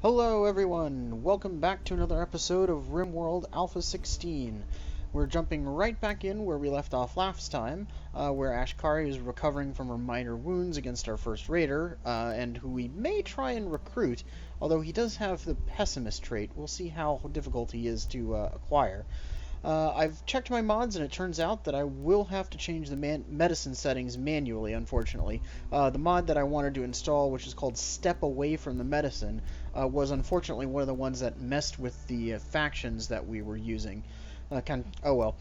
Hello everyone, welcome back to another episode of Rimworld Alpha 16. We're jumping right back in where we left off last time, where Ashkari is recovering from her minor wounds against our first raider, and who we may try and recruit, although he does have the pessimist trait. We'll see how difficult he is to acquire. I've checked my mods, and it turns out that I will have to change the medicine settings manually, unfortunately. The mod that I wanted to install, which is called Step Away from the Medicine, was unfortunately one of the ones that messed with the factions that we were using. Oh well.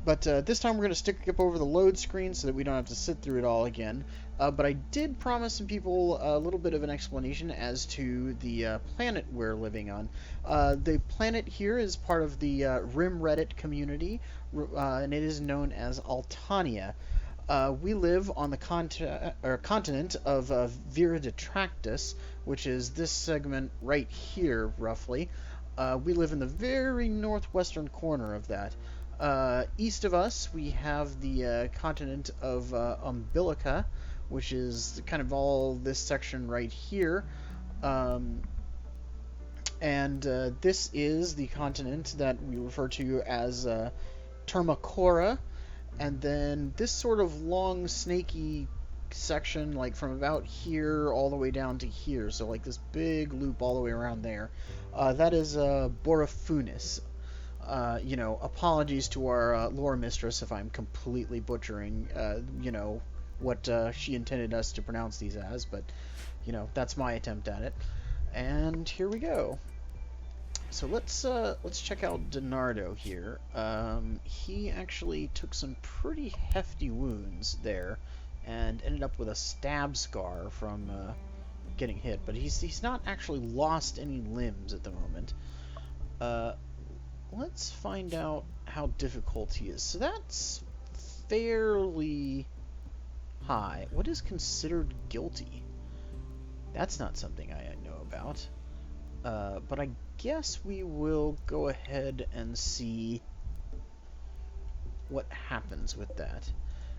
But this time we're going to stick up over the load screen so that we don't have to sit through it all again. But I did promise some people a little bit of an explanation as to the planet we're living on. The planet here is part of the Rimreddit community, and it is known as Altania. We live on the continent of Viriditractus, which is this segment right here, roughly. We live in the very northwestern corner of that. East of us, we have the continent of Umbilica, which is kind of all this section right here. Um, and this is the continent that we refer to as Termacora. And then this sort of long, snaky section, like from about here all the way down to here, so like this big loop all the way around there, that is Borofunis. Apologies to our lore mistress if I'm completely butchering, what she intended us to pronounce these as, but, that's my attempt at it. And here we go. So let's check out Donardo here. He actually took some pretty hefty wounds there, and ended up with a stab scar from getting hit. But he's not actually lost any limbs at the moment. Let's find out how difficult he is. So that's fairly high. What is considered guilty? That's not something I know about. But I guess we will go ahead and see what happens with that.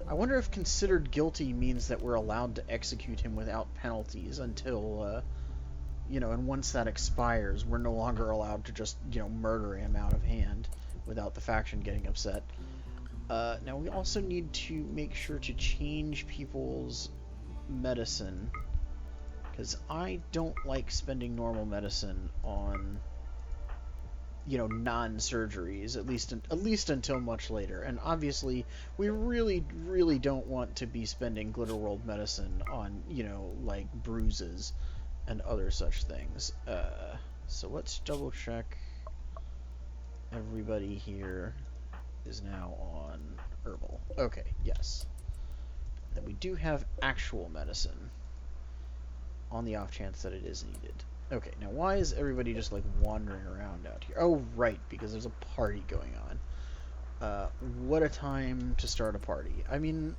I wonder if considered guilty means that we're allowed to execute him without penalties until, and once that expires, we're no longer allowed to just, murder him out of hand without the faction getting upset. Now, we also need to make sure to change people's medicine, because I don't like spending normal medicine on, non-surgeries, at least until much later. And obviously, we really, really don't want to be spending Glitter World medicine on, like bruises and other such things. So let's double check everybody here is now on herbal. Okay, yes. Then we do have actual medicine, on the off chance that it is needed. Okay, now why is everybody just like wandering around out here? Oh, right, because there's a party going on. What a time to start a party. I mean,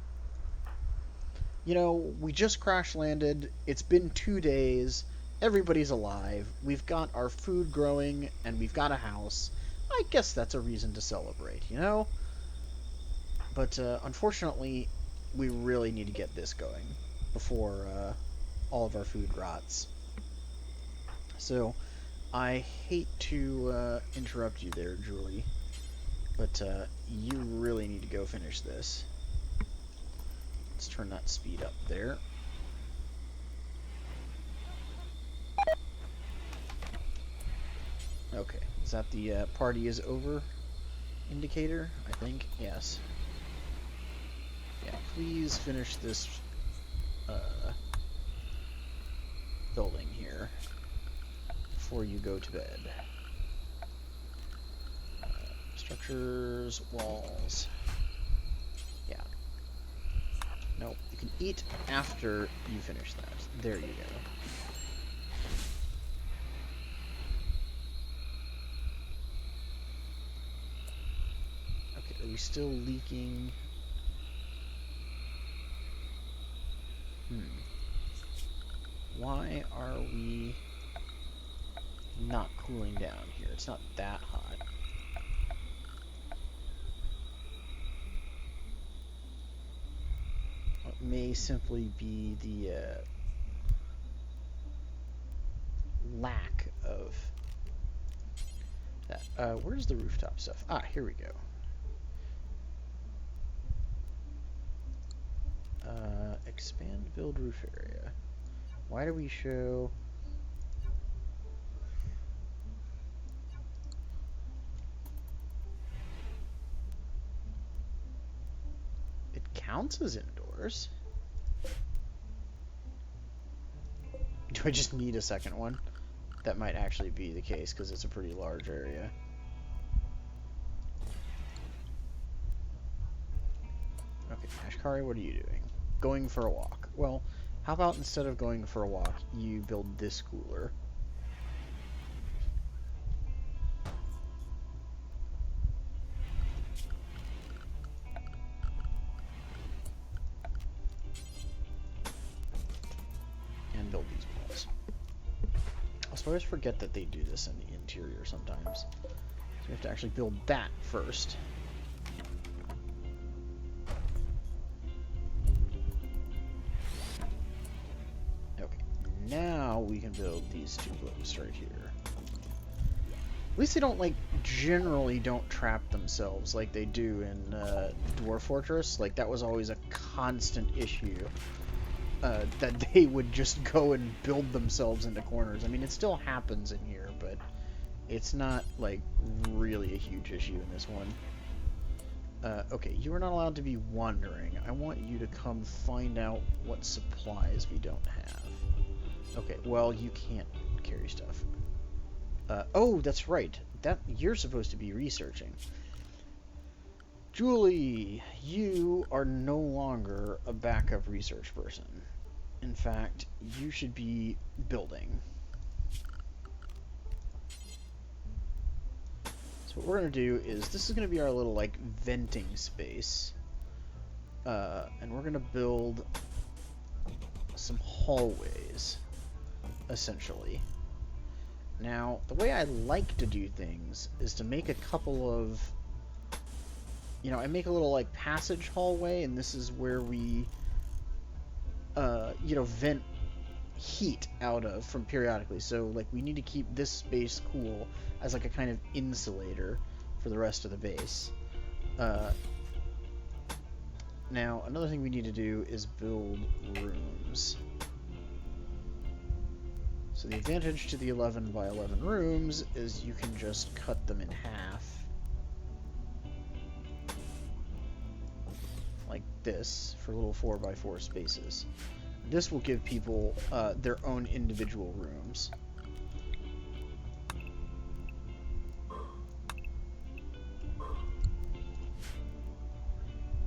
we just crash landed. It's been 2 days. Everybody's alive. We've got our food growing, and we've got a house. I guess that's a reason to celebrate, But unfortunately, we really need to get this going before all of our food rots. So, I hate to interrupt you there, Julie, but you really need to go finish this. Let's turn that speed up there. Okay, is that the party is over indicator? I think, yes. Yeah, please finish this building here before you go to bed. Structures, walls. Yeah. No, you can eat after you finish that. There you go. Okay, are we still leaking? Why are we not cooling down here? It's not that hot. It may simply be the that. Where's the rooftop stuff? Ah, here we go. Expand build roof area. Why do we show... It counts as indoors? Do I just need a second one? That might actually be the case, because it's a pretty large area. Okay, Ashkari, what are you doing? Going for a walk. Well, how about instead of going for a walk, you build this cooler? And build these walls. I always forget that they do this in the interior sometimes. So we have to actually build that first. Now we can build these two blocks right here. At least they don't, like, generally don't trap themselves like they do in Dwarf Fortress. Like, that was always a constant issue. That they would just go and build themselves into corners. I mean, it still happens in here, but it's not, like, really a huge issue in this one. Okay, you are not allowed to be wandering. I want you to come find out what supplies we don't have. Okay, well, you can't carry stuff. Oh, that's right. You're supposed to be researching. Julie, you are no longer a backup research person. In fact, you should be building. So what we're going to do is, this is going to be our little, like, venting space. And we're going to build some hallways, essentially. Now, the way I like to do things is to make a couple of... You know, I make a little, like, passage hallway, and this is where we, you know, vent heat out of from periodically. So, like, we need to keep this space cool as, like, a kind of insulator for the rest of the base. Now, another thing we need to do is build rooms. So the advantage to the 11 by 11 rooms is you can just cut them in half. Like this, for little 4 by 4 spaces. This will give people their own individual rooms.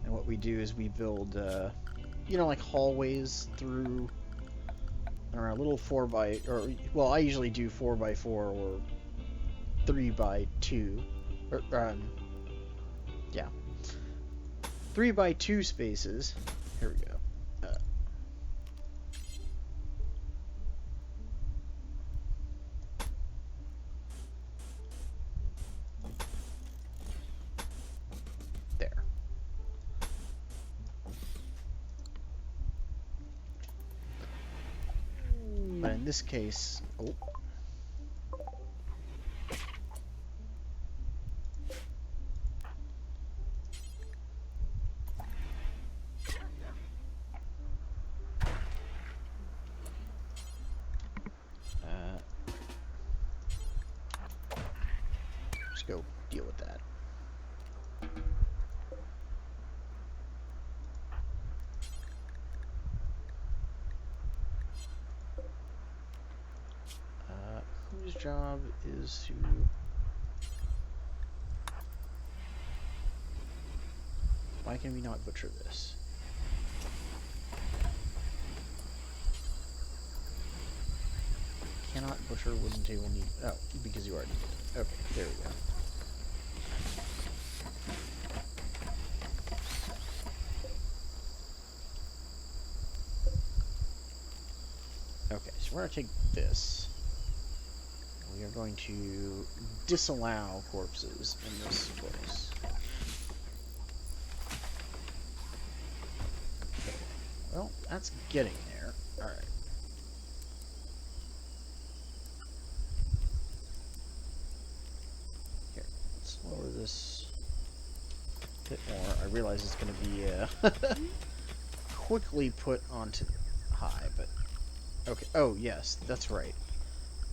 And what we do is we build, you know, like hallways through our little 4 by, or, well, I usually do 4 by 4 or 3 by 2, or, yeah. 3 by 2 spaces. Here we go. There. But in this case, oh. Just go deal with that. Whose job is to... Why can we not butcher this? Cannot butcher wooden table need... Oh, because you already did. Okay, there we go. Okay, so we're going to take this. We are going to disallow corpses in this place. Okay. Well, that's getting there. Alright. bit more. I realize it's going to be quickly put onto high, but okay. Oh, yes, that's right.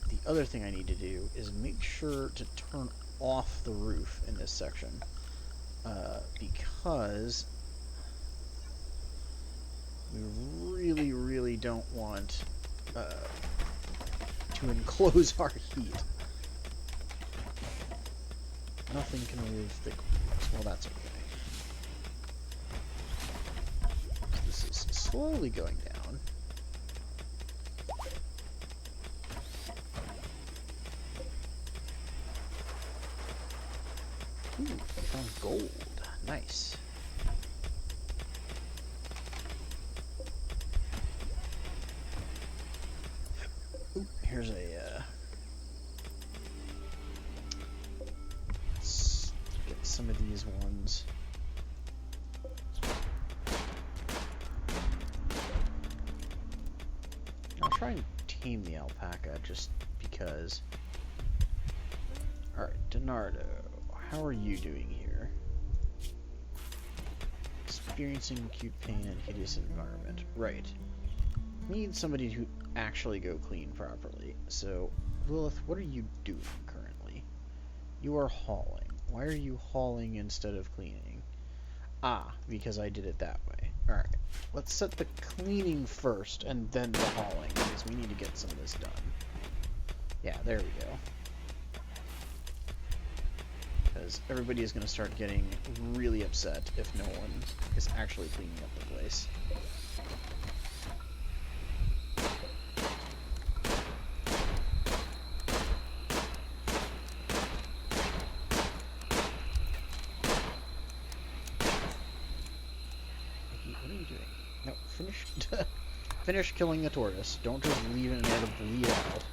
The other thing I need to do is make sure to turn off the roof in this section, because we really, really don't want to enclose our heat. Nothing can remove thick walls. Well, that's okay. This is slowly going down. Ooh, we found gold. Nice. Ooh, here's a, let's get some of these ones. I'll try and tame the alpaca just because. Alright, Donardo, how are you doing here? Experiencing acute pain and hideous environment. Right. Need somebody to actually go clean properly. So, Lilith, what are you doing currently? You are hauling. Why are you hauling instead of cleaning? Ah, because I did it that way. Alright, let's set the cleaning first and then the hauling, because we need to get some of this done. Yeah, there we go. Because everybody is going to start getting really upset if no one is actually cleaning up the place. What are you doing? No, finish killing the tortoise. Don't just leave it in there to bleed out.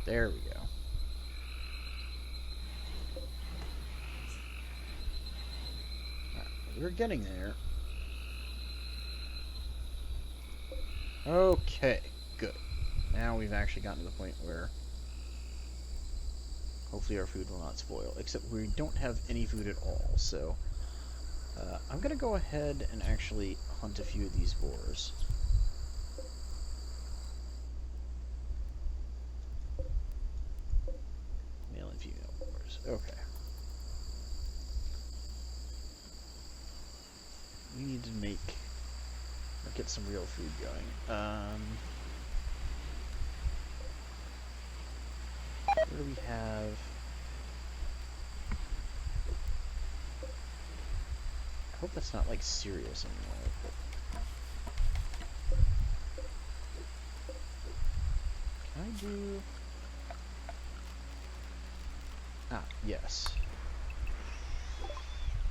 There we go. We're getting there. Okay, good. Now we've actually gotten to the point where hopefully our food will not spoil, except we don't have any food at all, so I'm going to go ahead and actually hunt a few of these boars. Male and female boars. Okay. We need to get some real food going. What do we have? I hope that's not like serious anymore. But can I do? Ah, yes.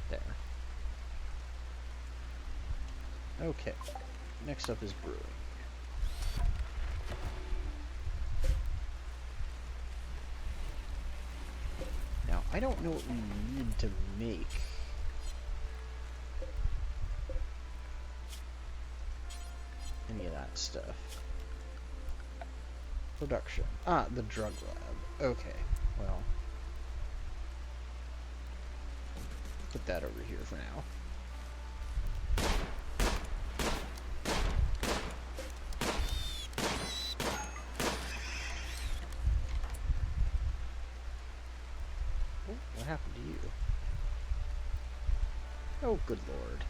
There. Okay, next up is brewing. Now, I don't know what we need to make. Any of that stuff. Production. Ah, the drug lab. Okay, well. Put that over here for now. What happened to you? Oh, good lord.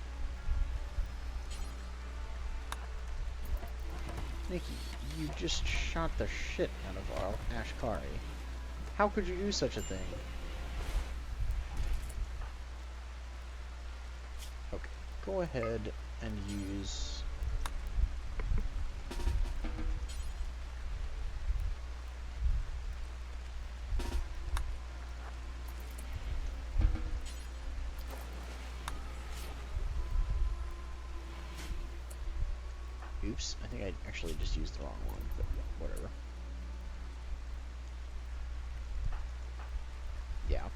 Nikki, you just shot the shit out of our Ashkari. How could you do such a thing? Okay, go ahead and use... Oops, I think I actually just used the wrong one, but whatever. Yeah.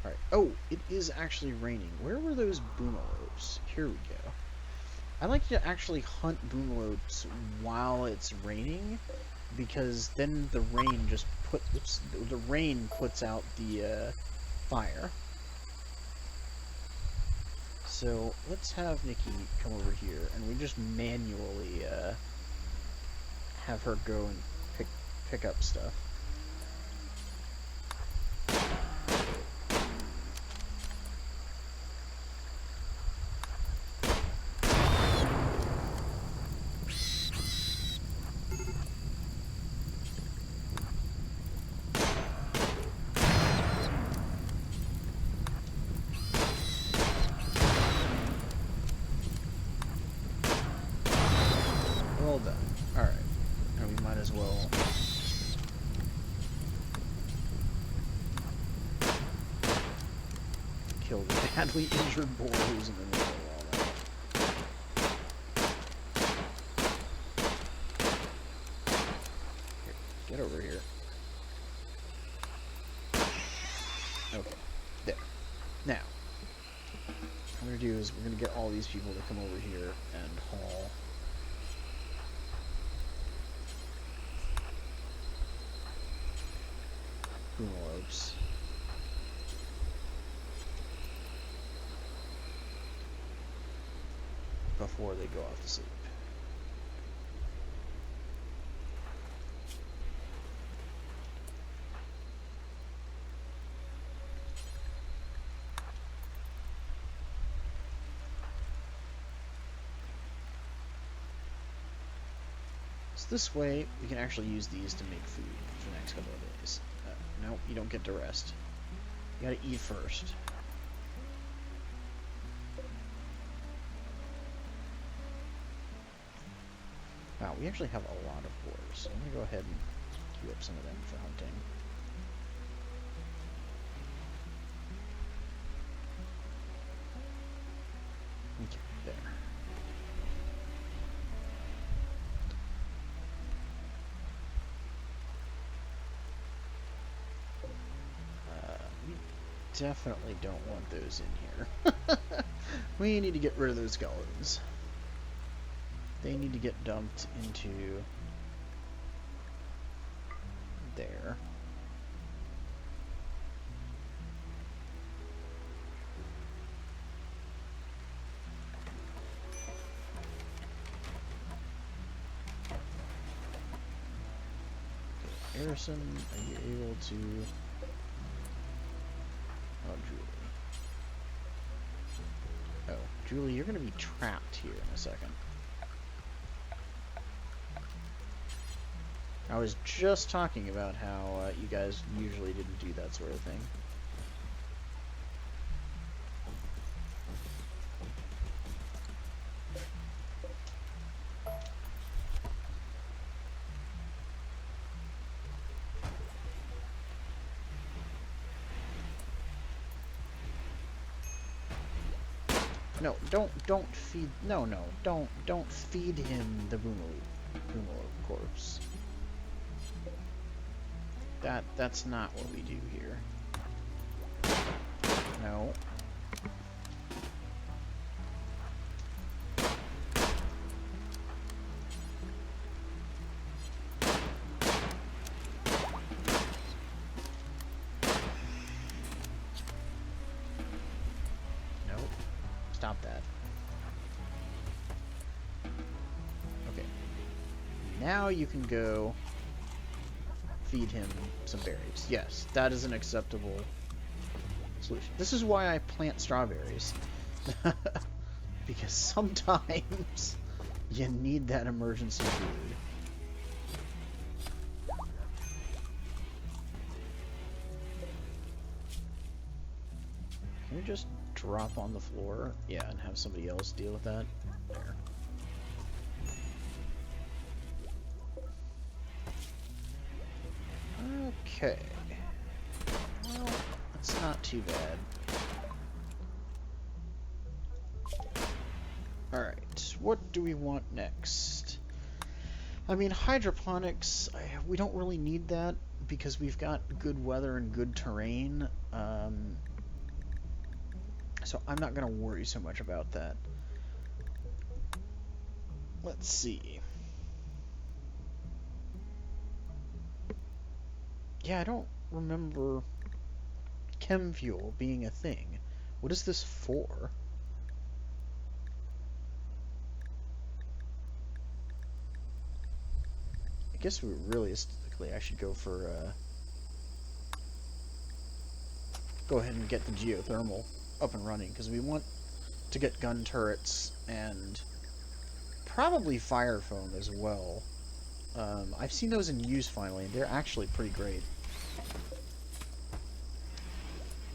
Alright, Oh, it is actually raining. Where were those boomalopes? Here we go. I like to actually hunt boomalopes while it's raining, because then the rain just puts out the fire. So let's have Nikki come over here, and we just manually have her go and pick up stuff. Well done. Alright. And we might as well kill the badly injured boy who's in the middle of all that. Here, get over here. Okay. There. Now, what I'm going to do is we're going to get all these people to come over here and haul boomalopes. Before they go off to sleep. So this way, we can actually use these to make food for the next couple of days. No, you don't get to rest. You gotta eat first. Wow, we actually have a lot of boars, so I'm gonna go ahead and queue up some of them for hunting. Okay, there. We definitely don't want those in here. We need to get rid of those skeletons. They need to get dumped into there. Okay, Harrison, are you able to... Oh, Julie. Oh, Julie, you're going to be trapped here in a second. I was just talking about how you guys usually didn't do that sort of thing. No, don't feed. No, don't feed him the boomaloo corpse. That's not what we do here. No. Nope. Stop that. Okay. Now you can go feed him some berries. Yes, that is an acceptable solution. This is why I plant strawberries. Because sometimes you need that emergency food. Can we just drop on the floor? Yeah, and have somebody else deal with that? There. Okay. Well, that's not too bad. Alright, what do we want next? I mean, hydroponics, we don't really need that because we've got good weather and good terrain. So I'm not going to worry so much about that. Let's see. Yeah, I don't remember chem fuel being a thing. What is this for? I guess realistically I should go for, go ahead and get the geothermal up and running, because we want to get gun turrets and probably fire foam as well. I've seen those in use finally, and they're actually pretty great.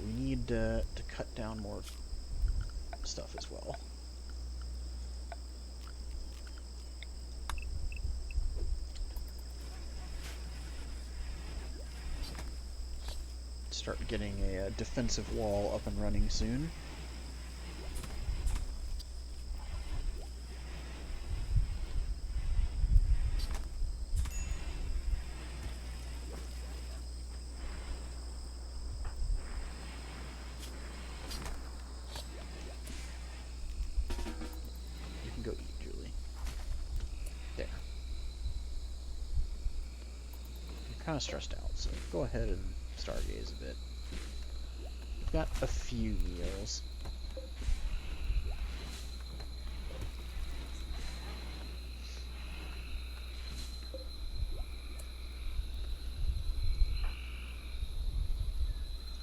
We need to cut down more stuff as well. Start getting a defensive wall up and running soon. You can go eat, Julie. There. I'm kind of stressed out, so go ahead and stargaze a bit. We've got a few meals.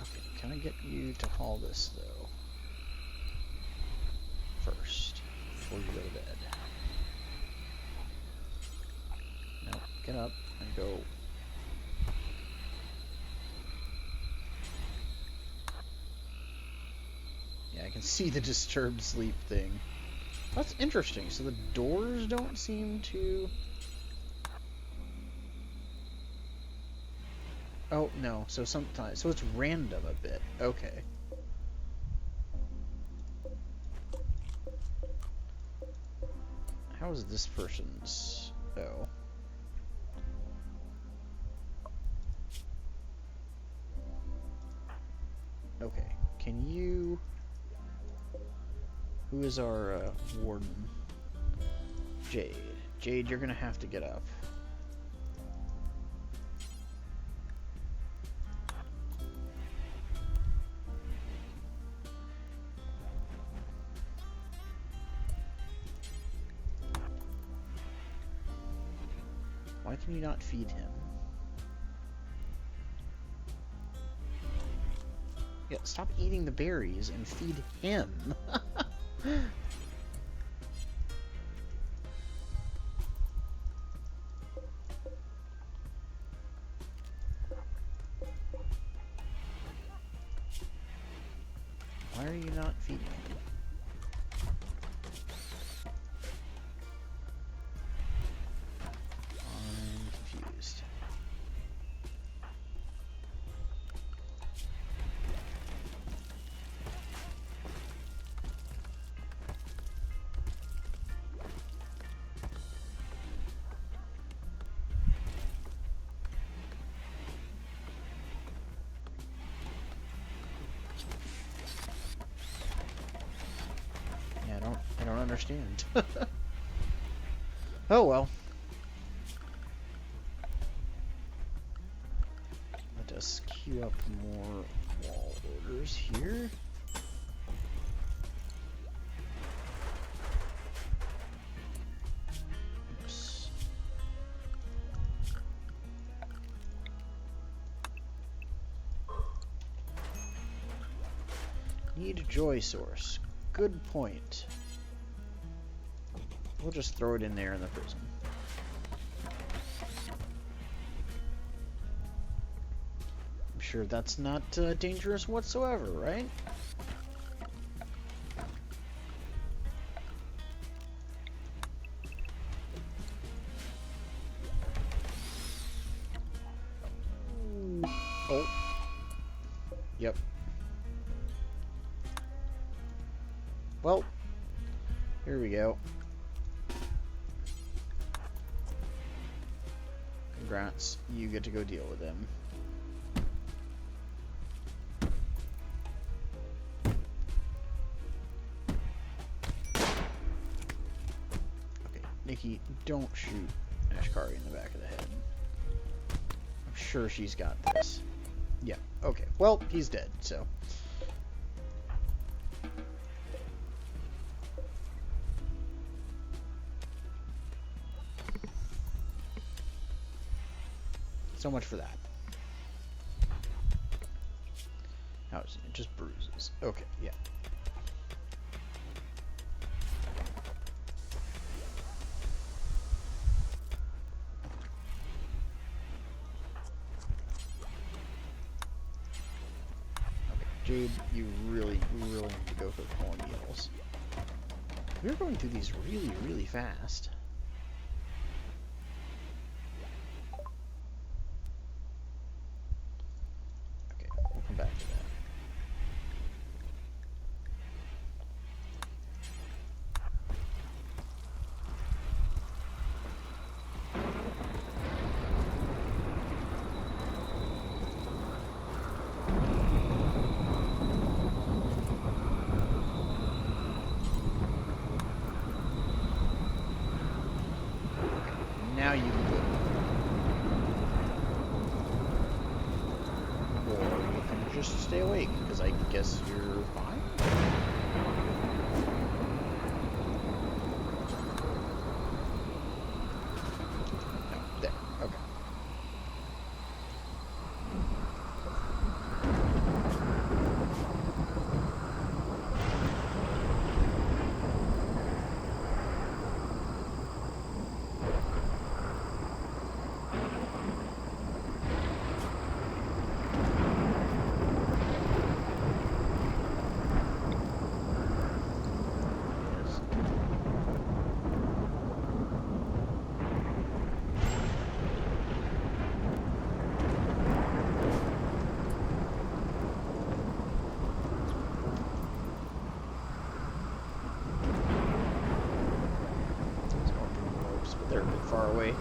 Okay, can I get you to haul this, though? First, before you go to bed. No, get up and go. Yeah, I can see the disturbed sleep thing. That's interesting. So the doors don't seem to... Oh, no. So sometimes... So it's random a bit. Okay. How is this person's... Oh. Okay. Can you... Who is our warden? Jade. Jade, you're gonna have to get up. Why can you not feed him? Yeah, stop eating the berries and feed him. Why are you not feeding him? I'm confused. I don't understand. Oh well. Let us queue up more wall orders here. Oops. Need a joy source. Good point. We'll just throw it in there in the prison. I'm sure that's not dangerous whatsoever, right? Oh. Yep. Well, here we go. Congrats, you get to go deal with him. Pete, don't shoot Ashkari in the back of the head. I'm sure she's got this. Yeah, okay. Well, he's dead, so. So much for that. How is it? Just bruises. Okay, yeah. Jade, you really need to go for the cornmeals. We're going through these really fast. Okay, we'll come back to that. Now you can go. Or you can just stay awake, because I guess you're fine. No, there. Okay. They're a bit far away.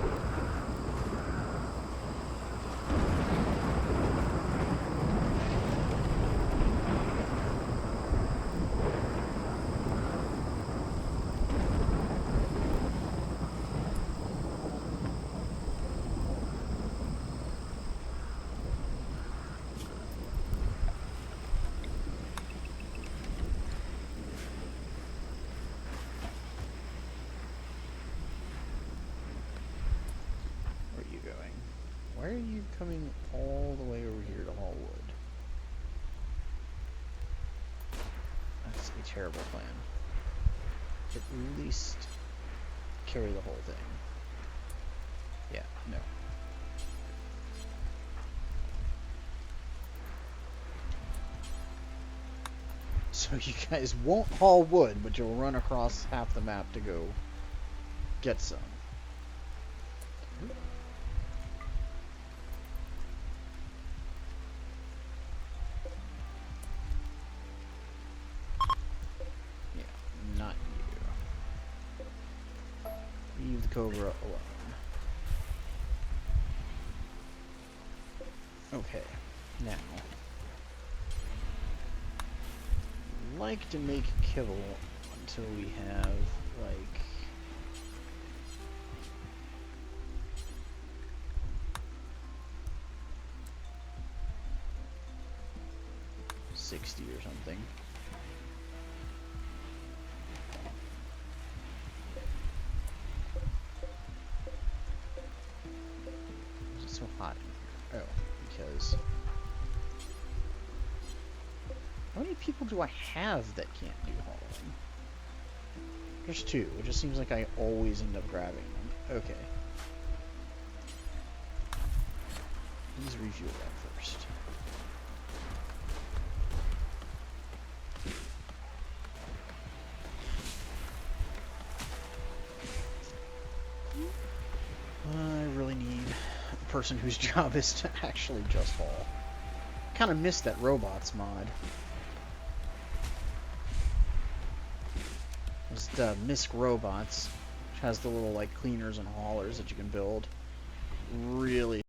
Why are you coming all the way over here to haul wood? That's a terrible plan. At least carry the whole thing. Yeah, no. So you guys won't haul wood, but you'll run across half the map to go get some. Leave the Cobra alone. Okay, now. I'd like to make kibble until we have, like... $60 or something. So hot in here. Oh, because how many people do I have that can't do hauling? There's two. It just seems like I always end up grabbing them. Okay. Let's refuel that first. I really need a person whose job is to actually just haul. Kind of missed that robots mod. Just Misc Robots, which has the little like cleaners and haulers that you can build. Really